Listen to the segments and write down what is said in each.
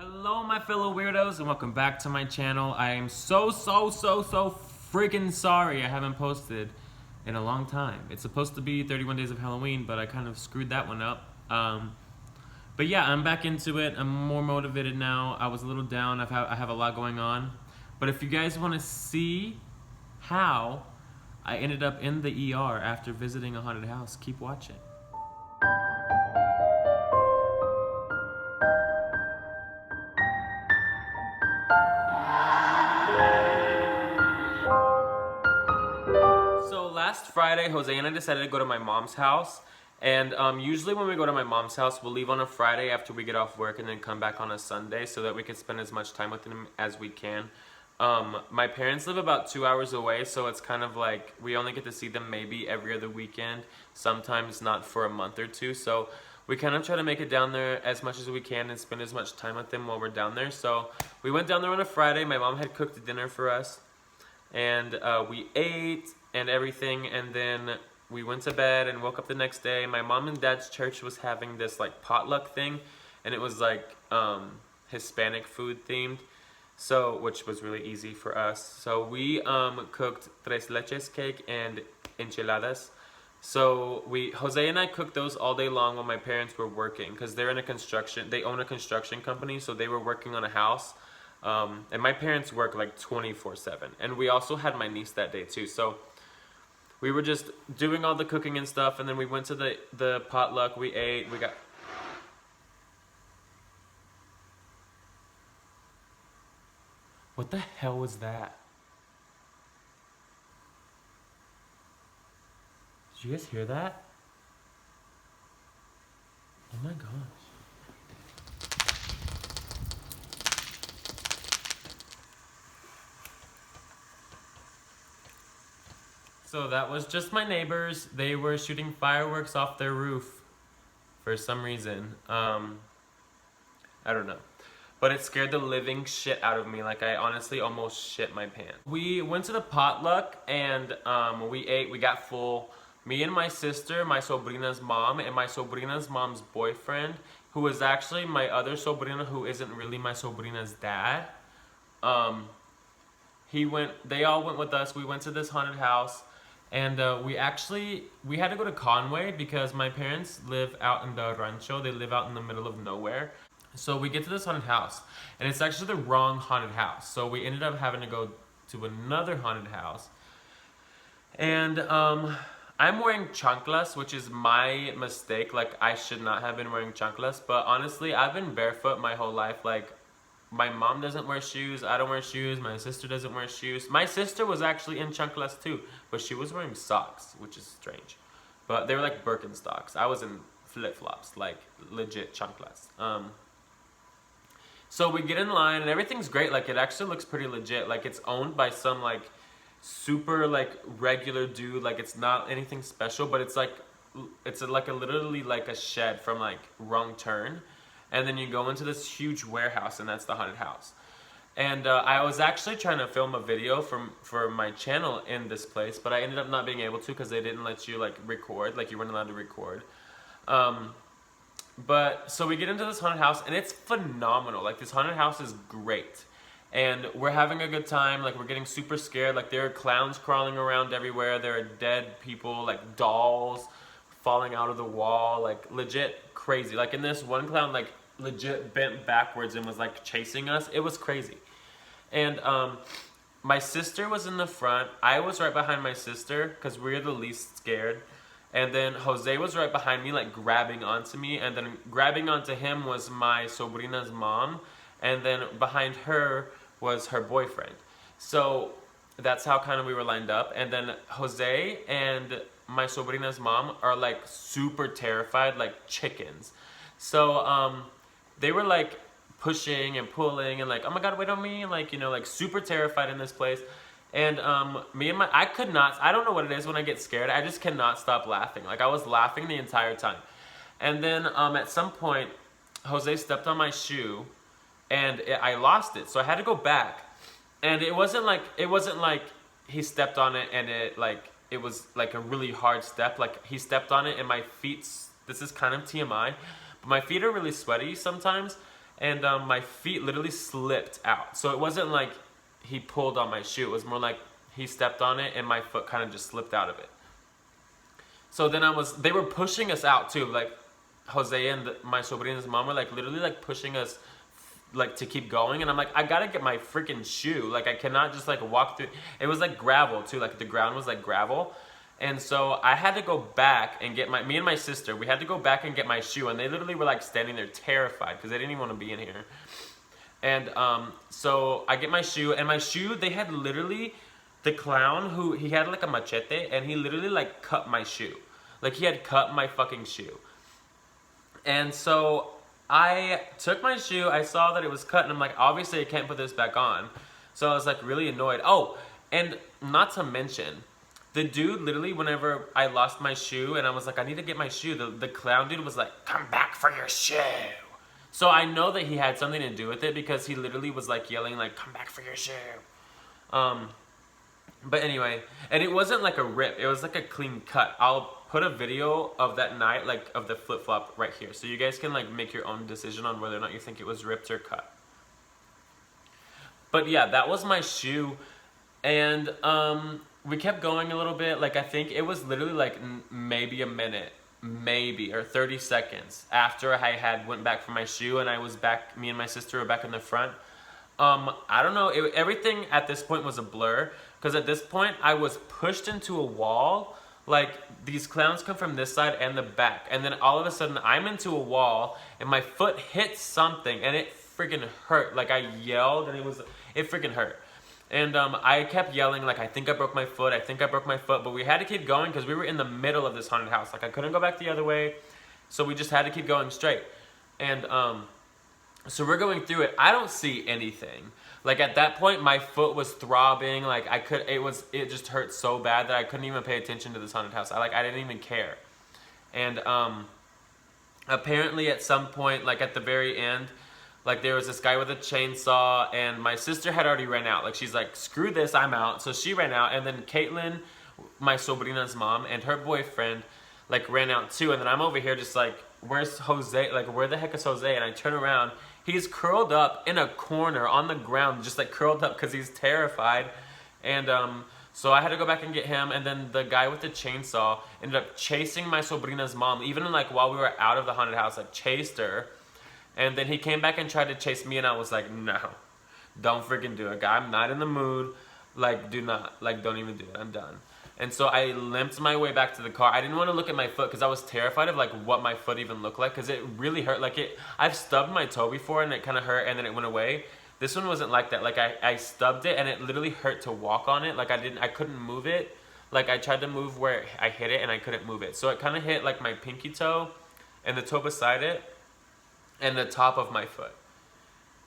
Hello my fellow weirdos and welcome back to my channel. I am so freaking sorry I haven't posted in a long time. It's supposed to be 31 days of Halloween, but I kind of screwed that one up. But yeah, I'm back into it. I'm more motivated now. I was a little down. I have a lot going on. But if you guys want to see how I ended up in the ER after visiting a haunted house, keep watching. So last Friday, Jose and I decided to go to my mom's house. And usually when we go to my mom's house, we'll leave on a Friday after we get off work and then come back on a Sunday so that we can spend as much time with them as we can. My parents live about 2 hours away, so it's kind of like we only get to see them maybe every other weekend, sometimes not for a month or two. So we kind of try to make it down there as much as we can and spend as much time with them while we're down there. So we went down there on a Friday. My mom had cooked dinner for us, and we ate and everything, and then we went to bed and woke up the next day. My mom and dad's church was having this like potluck thing, and it was like Hispanic food themed, so which was really easy for us. So we cooked tres leches cake and enchiladas. So Jose and I cooked those all day long while my parents were working, because they own a construction company, so they were working on a house. And my parents work like 24/7, and we also had my niece that day too. So we were just doing all the cooking and stuff, and then we went to the potluck. We ate. We got. What the hell was that? Did you guys hear that? Oh my gosh. So that was just my neighbors. They were shooting fireworks off their roof for some reason. I don't know. But it scared the living shit out of me. Like, I honestly almost shit my pants. We went to the potluck and we ate, we got full. Me and my sister, my sobrina's mom, and my sobrina's mom's boyfriend, who was actually my other sobrina who isn't really my sobrina's dad. They all went with us. We went to this haunted house. And we had to go to Conway because my parents live out in the rancho. They live out in the middle of nowhere. So we get to this haunted house, and it's actually the wrong haunted house. So we ended up having to go to another haunted house. And I'm wearing chanclas, which is my mistake. Like, I should not have been wearing chanclas. But honestly, I've been barefoot my whole life. Like, my mom doesn't wear shoes, I don't wear shoes, my sister doesn't wear shoes. My sister was actually in chanclas too, but she was wearing socks, which is strange. But they were like Birkenstocks. I was in flip-flops, like legit chanclas. So we get in line and everything's great. Like, it actually looks pretty legit. Like, it's owned by some like super like regular dude. Like, it's not anything special, but it's like literally like a shed from like Wrong Turn. And then you go into this huge warehouse, and that's the haunted house. And I was actually trying to film a video for my channel in this place, but I ended up not being able to because they didn't let you like record, like you weren't allowed to record. But so we get into this haunted house, and it's phenomenal. Like, this haunted house is great, and we're having a good time. Like, we're getting super scared. Like, there are clowns crawling around everywhere. There are dead people, like dolls falling out of the wall, like legit crazy. Like, in this one clown, like legit bent backwards and was like chasing us. It was crazy. And my sister was in the front. I was right behind my sister because we're the least scared. And then Jose was right behind me, like grabbing onto me. And then grabbing onto him was my sobrina's mom. And then behind her was her boyfriend. So that's how kind of we were lined up. And then Jose and my sobrina's mom are like super terrified, like chickens. So they were like pushing and pulling and like, oh my god, wait on me, like, you know, like super terrified in this place. And I could not, I don't know what it is when I get scared, I just cannot stop laughing. Like, I was laughing the entire time. And then at some point, Jose stepped on my shoe and I lost it, so I had to go back. And it wasn't like he stepped on it and it was like a really hard step. Like, he stepped on it and my feet, this is kind of TMI, but my feet are really sweaty sometimes. and my feet literally slipped out. So it wasn't like he pulled on my shoe. It was more like he stepped on it and my foot kind of just slipped out of it. So then they were pushing us out too, like Jose and my sobrina's mom were like literally like pushing us like to keep going, and I'm like, I gotta get my freaking shoe. Like I cannot just like walk through. It was like gravel too, like the ground was like gravel. And so I had to go back and get me and my sister, we had to go back and get my shoe, and they literally were like standing there terrified because they didn't even want to be in here. And so I get my shoe, and my shoe, they had literally, the clown he had like a machete, and he literally like cut my shoe. Like he had cut my fucking shoe. And so I took my shoe, I saw that it was cut, and I'm like, obviously I can't put this back on. So I was like really annoyed. Oh, and not to mention, the dude literally, whenever I lost my shoe and I was like, I need to get my shoe, the clown dude was like, come back for your shoe. So I know that he had something to do with it because he literally was like yelling like, come back for your shoe. But anyway, and it wasn't like a rip, it was like a clean cut. I'll put a video of that night, like of the flip-flop right here. So you guys can like make your own decision on whether or not you think it was ripped or cut. But yeah, that was my shoe. And we kept going a little bit. Like I think it was literally like maybe a minute, maybe, or 30 seconds after I had went back for my shoe and I was back, me and my sister were back in the front. I don't know, everything at this point was a blur, because at this point I was pushed into a wall. Like these clowns come from this side and the back, and then all of a sudden I'm into a wall and my foot hit something and it freaking hurt. Like I yelled and it freaking hurt. And I kept yelling like, I think I broke my foot, I think I broke my foot, but we had to keep going because we were in the middle of this haunted house. Like I couldn't go back the other way, so we just had to keep going straight. And so we're going through it. I don't see anything. Like at that point, my foot was throbbing. Like it just hurt so bad that I couldn't even pay attention to this haunted house. I didn't even care. And apparently at some point, like at the very end, like there was this guy with a chainsaw, and my sister had already ran out. Like she's like, screw this, I'm out. So she ran out, and then Caitlin, my sobrina's mom, and her boyfriend like ran out too. And then I'm over here just like, where's Jose? Like where the heck is Jose? And I turn around. He's curled up in a corner on the ground, just like curled up because he's terrified. And so I had to go back and get him. And then the guy with the chainsaw ended up chasing my sobrina's mom, even like while we were out of the haunted house, like chased her. And then he came back and tried to chase me, and I was like, no, don't freaking do it. I'm not in the mood. Like, do not. Like, don't even do it. I'm done. And so I limped my way back to the car. I didn't want to look at my foot because I was terrified of like what my foot even looked like, because it really hurt. Like I've stubbed my toe before and it kind of hurt and then it went away. This one wasn't like that. Like I stubbed it and it literally hurt to walk on it. Like I couldn't move it. Like I tried to move where I hit it and I couldn't move it. So it kind of hit like my pinky toe and the toe beside it and the top of my foot.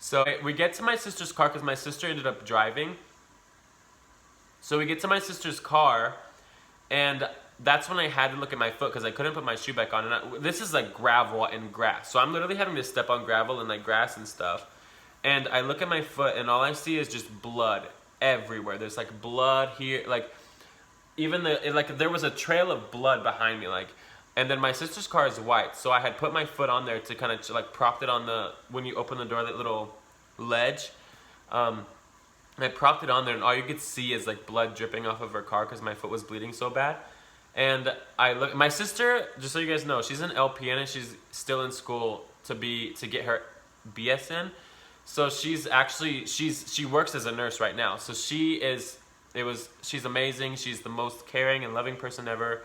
So we get to my sister's car because my sister ended up driving. So we get to my sister's car, and that's when I had to look at my foot because I couldn't put my shoe back on. And this is like gravel and grass. So I'm literally having to step on gravel and like grass and stuff. And I look at my foot, and all I see is just blood everywhere. There's like blood here. Like even there was a trail of blood behind me. Like, and then my sister's car is white. So I had put my foot on there to kind of like propped it on when you open the door, that little ledge. I propped it on there, and all you could see is like blood dripping off of her car because my foot was bleeding so bad. And my sister, just so you guys know, she's an LPN and she's still in school to get her BSN. So she works as a nurse right now. So she's amazing. She's the most caring and loving person ever.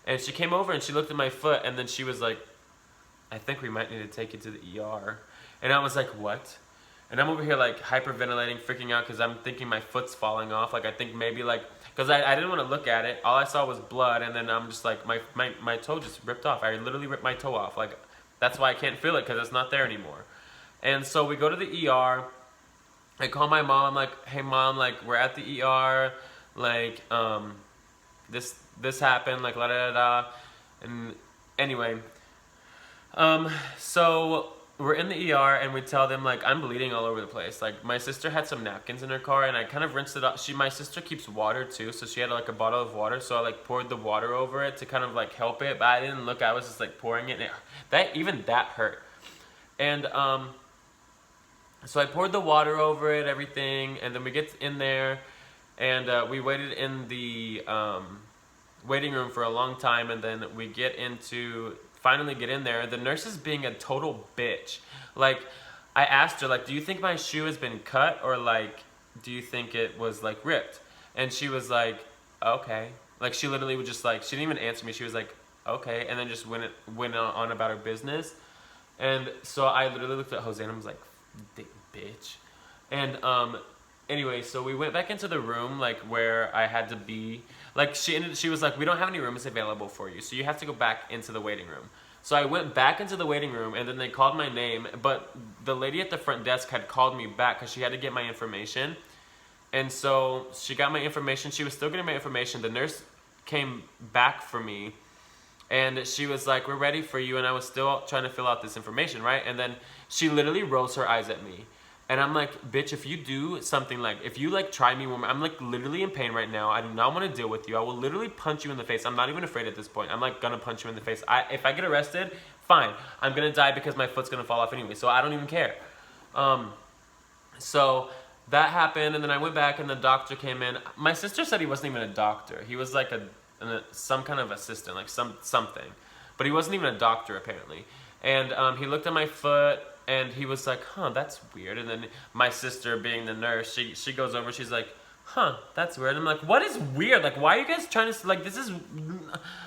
And she came over and she looked at my foot, and then she was like, I think we might need to take you to the ER. And I was like, what? And I'm over here like hyperventilating, freaking out because I'm thinking my foot's falling off. Like I think maybe like, because I didn't want to look at it. All I saw was blood, and then I'm just like, my toe just ripped off. I literally ripped my toe off. Like that's why I can't feel it, because it's not there anymore. And so we go to the ER. I call my mom. I'm like, hey mom, like we're at the ER. Like this happened. Like la da da da. And anyway, so we're in the ER, and we tell them like I'm bleeding all over the place. Like my sister had some napkins in her car, and I kind of rinsed it off. My sister keeps water too, so she had like a bottle of water. So I like poured the water over it to kind of like help it, but I didn't look. I was just like pouring it, and that hurt. And So I poured the water over it, everything, and then we get in there, and we waited in the waiting room for a long time, and then we finally get in there. The nurse is being a total bitch. Like, I asked her, like, do you think my shoe has been cut, or like, do you think it was like ripped? And she was like, okay. Like, she literally was just like, she didn't even answer me. She was like, okay, and then just went on about her business. And so I literally looked at Jose and I was like, bitch. And anyway, so we went back into the room, like, where I had to be. Like, she was like, we don't have any rooms available for you, so you have to go back into the waiting room. So I went back into the waiting room, and then they called my name, but the lady at the front desk had called me back because she had to get my information. And so she got my information. She was still getting my information. The nurse came back for me, and she was like, we're ready for you. And I was still trying to fill out this information, right? And then she literally rolls her eyes at me. And I'm like, bitch, if you do something like, if you like try me one more, I'm like literally in pain right now. I do not want to deal with you. I will literally punch you in the face. I'm not even afraid at this point. I'm like gonna punch you in the face. If I get arrested, fine. I'm gonna die because my foot's gonna fall off anyway. So I don't even care. So that happened, and then I went back, and the doctor came in. My sister said he wasn't even a doctor. He was like some kind of assistant, like something. But he wasn't even a doctor apparently. And he looked at my foot, and he was like, huh, that's weird. And then my sister, being the nurse, she goes over, she's like, huh, that's weird. And I'm like, what is weird? Like, why are you guys trying to, like,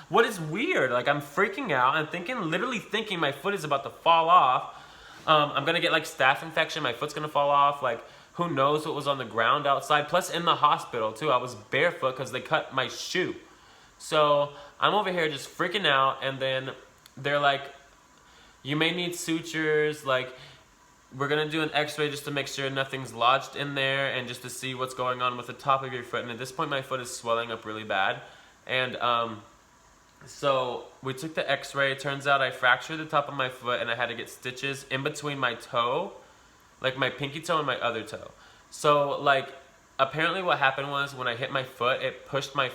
what is weird? Like, I'm freaking out. I'm literally thinking my foot is about to fall off. I'm gonna get like staph infection. My foot's gonna fall off. Like, who knows what was on the ground outside. Plus in the hospital too, I was barefoot because they cut my shoe. So I'm over here just freaking out, and then they're like, you may need sutures, like, we're gonna do an x-ray just to make sure nothing's lodged in there, and just to see what's going on with the top of your foot. And at this point my foot is swelling up really bad. And so we took the x-ray. It turns out I fractured the top of my foot, and I had to get stitches in between my toe, like my pinky toe and my other toe. So like, apparently what happened was when I hit my foot, it pushed my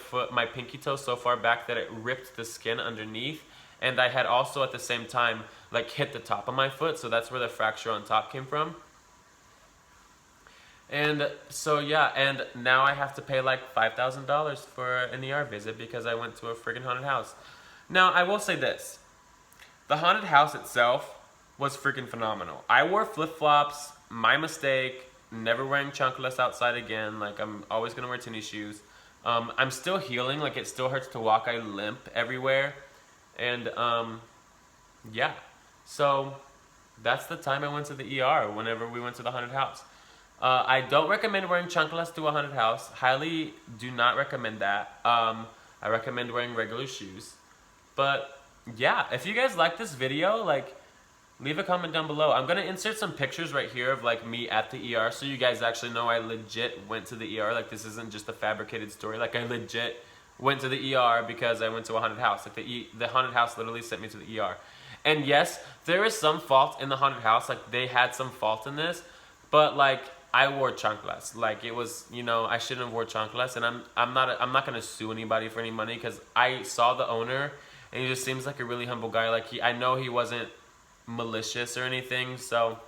pinky toe so far back that it ripped the skin underneath. And I had also at the same time like hit the top of my foot, so that's where the fracture on top came from. And so yeah, and now I have to pay like $5,000 for an ER visit because I went to a friggin' haunted house. Now I will say this, the haunted house itself was freaking phenomenal. I wore flip-flops, my mistake, never wearing chanclas outside again. Like, I'm always gonna wear tennis shoes. I'm still healing, like it still hurts to walk, I limp everywhere. And yeah, so that's the time I went to the ER, whenever we went to the haunted house. I don't recommend wearing chanclas to a haunted house. Highly do not recommend that. I recommend wearing regular shoes. But yeah, if you guys like this video, like, leave a comment down below. I'm gonna insert some pictures right here of like me at the ER, so you guys actually know I legit went to the ER. Like, this isn't just a fabricated story. Like, I legit went to the ER because I went to a haunted house. Like, the haunted house literally sent me to the ER. And yes, there is some fault in the haunted house. Like, they had some fault in this, but like, I wore chanclas. Like, it was, you know, I shouldn't have wore chanclas. And I'm not gonna sue anybody for any money, because I saw the owner, and he just seems like a really humble guy. Like, I know he wasn't malicious or anything. So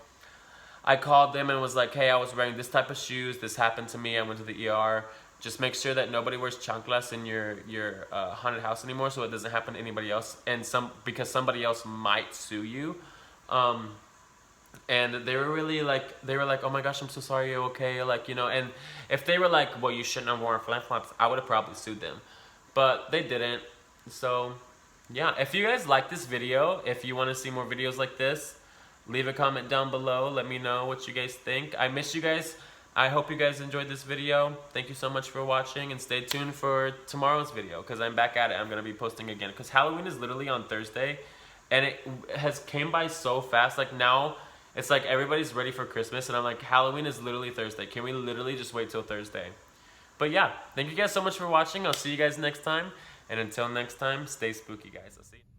I called them and was like, hey, I was wearing this type of shoes. This happened to me. I went to the ER. Just make sure that nobody wears chanclas in your haunted house anymore, so it doesn't happen to anybody else. And because somebody else might sue you. And they were really like, oh my gosh, I'm so sorry, you're okay, like, you know. And if they were like, well, you shouldn't have worn flip-flops, I would have probably sued them, but they didn't. So yeah, if you guys like this video, if you want to see more videos like this, leave a comment down below. Let me know what you guys think. I miss you guys. I hope you guys enjoyed this video. Thank you so much for watching, and stay tuned for tomorrow's video, because I'm back at it. I'm going to be posting again, because Halloween is literally on Thursday, and it has came by so fast. Like, now it's like everybody's ready for Christmas, and I'm like, Halloween is literally Thursday. Can we literally just wait till Thursday? But yeah, thank you guys so much for watching. I'll see you guys next time, and until next time, stay spooky, guys. I'll see you.